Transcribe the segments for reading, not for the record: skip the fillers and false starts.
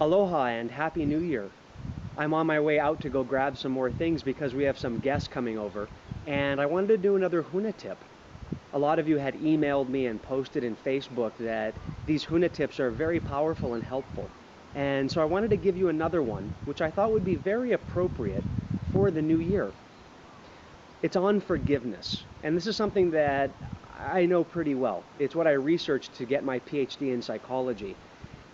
Aloha and Happy New Year. I'm on my way out to go grab some more things because we have some guests coming over, and I wanted to do another Huna Tip. A lot of you had emailed me and posted in Facebook that these Huna Tips are very powerful and helpful. And so I wanted to give you another one, which I thought would be very appropriate for the new year. It's on forgiveness, and this is something that I know pretty well. It's what I researched to get my PhD in psychology.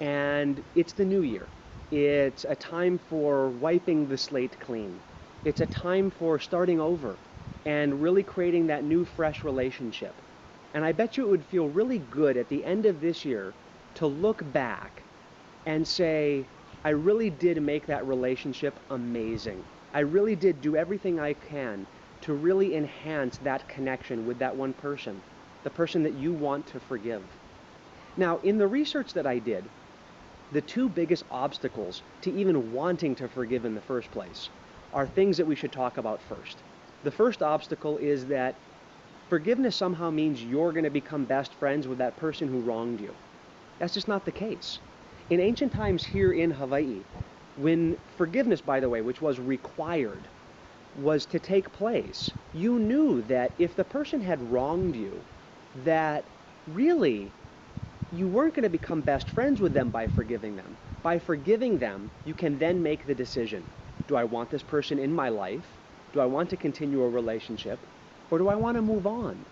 And it's the new year. It's a time for wiping the slate clean. It's a time for starting over and really creating that new, fresh relationship. And I bet you it would feel really good at the end of this year to look back and say, I really did make that relationship amazing. I really did do everything I can to really enhance that connection with that one person, the person that you want to forgive. Now, in the research that I did, the two biggest obstacles to even wanting to forgive in the first place are things that we should talk about first. The first obstacle is that forgiveness somehow means you're going to become best friends with that person who wronged you. That's just not the case. In ancient times here in Hawaii, when forgiveness, by the way, which was required, was to take place, you knew that if the person had wronged you, that really you weren't going to become best friends with them by forgiving them. By forgiving them, you can then make the decision. Do I want this person in my life? Do I want to continue a relationship? Or do I want to move on?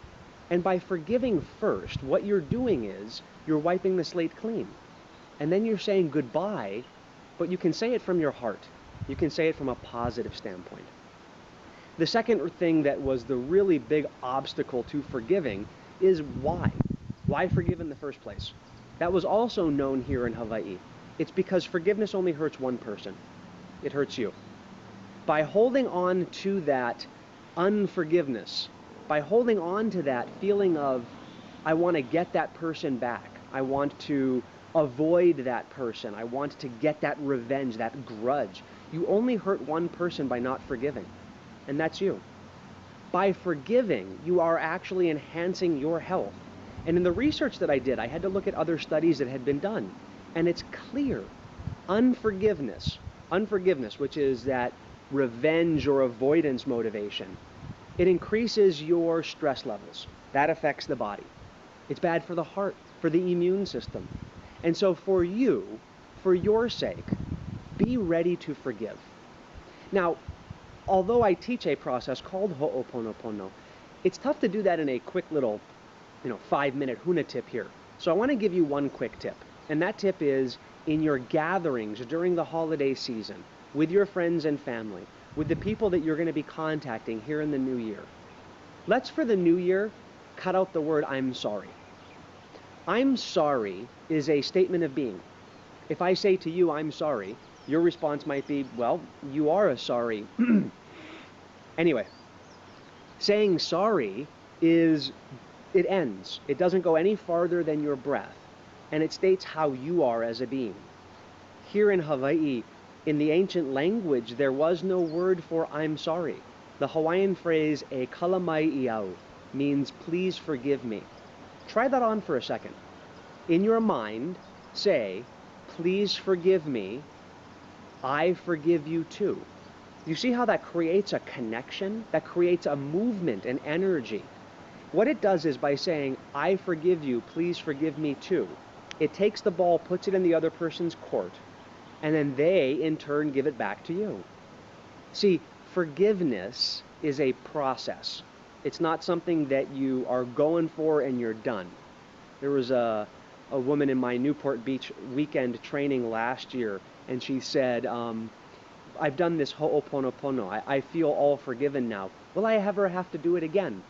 And by forgiving first, what you're doing is you're wiping the slate clean. And then you're saying goodbye, but you can say it from your heart. You can say it from a positive standpoint. The second thing that was the really big obstacle to forgiving is why. Why forgive in the first place? That was also known here in Hawaii. It's because forgiveness only hurts one person. It hurts you. By holding on to that unforgiveness, by holding on to that feeling of, I want to get that person back, I want to avoid that person, I want to get that revenge, that grudge, you only hurt one person by not forgiving, and that's you. By forgiving, you are actually enhancing your health. And in the research that I did, I had to look at other studies that had been done. And it's clear, unforgiveness, which is that revenge or avoidance motivation, it increases your stress levels. That affects the body. It's bad for the heart, for the immune system. And so for you, for your sake, be ready to forgive. Now, although I teach a process called Ho'oponopono, it's tough to do that in a quick little 5-minute Huna tip here. So I want to give you one quick tip. And that tip is in your gatherings during the holiday season, with your friends and family, with the people that you're going to be contacting here in the new year. Let's, for the new year, cut out the word I'm sorry. I'm sorry is a statement of being. If I say to you, I'm sorry, your response might be, well, you are a sorry. Anyway, saying sorry it ends. It doesn't go any farther than your breath, and it states how you are as a being. Here in Hawaii, in the ancient language, there was no word for I'm sorry. The Hawaiian phrase, e kalamai iau, means please forgive me. Try that on for a second. In your mind, say, please forgive me, I forgive you too. You see how that creates a connection? That creates a movement and energy. What it does is by saying, I forgive you, please forgive me too, it takes the ball, puts it in the other person's court, and then they, in turn, give it back to you. See, forgiveness is a process. It's not something that you are going for and you're done. There was a woman in my Newport Beach weekend training last year, and she said, I've done this Ho'oponopono. I feel all forgiven now. Will I ever have to do it again?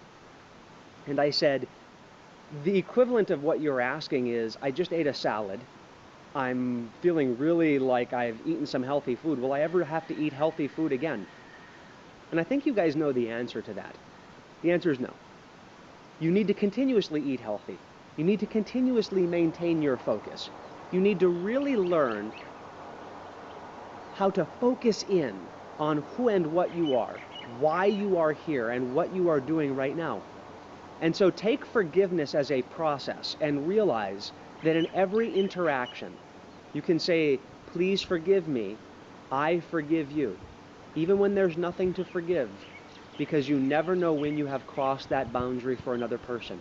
And I said, the equivalent of what you're asking is, I just ate a salad. I'm feeling really like I've eaten some healthy food. Will I ever have to eat healthy food again? And I think you guys know the answer to that. The answer is no. You need to continuously eat healthy. You need to continuously maintain your focus. You need to really learn how to focus in on who and what you are, why you are here, and what you are doing right now. And so take forgiveness as a process and realize that in every interaction, you can say, Please forgive me. I forgive you. Even when there's nothing to forgive, because you never know when you have crossed that boundary for another person.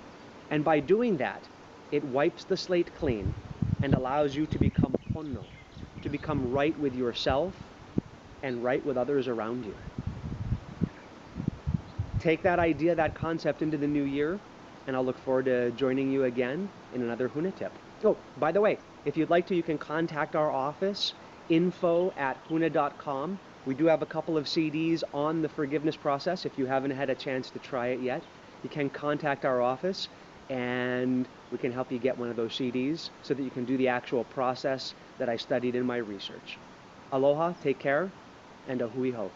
And by doing that, it wipes the slate clean and allows you to become honno, to become right with yourself and right with others around you. Take that idea, that concept into the new year, and I'll look forward to joining you again in another Huna Tip. Oh, by the way, if you'd like to, you can contact our office, info@huna.com. We do have a couple of CDs on the forgiveness process. If you haven't had a chance to try it yet, you can contact our office and we can help you get one of those CDs so that you can do the actual process that I studied in my research. Aloha, take care, and a hui ho.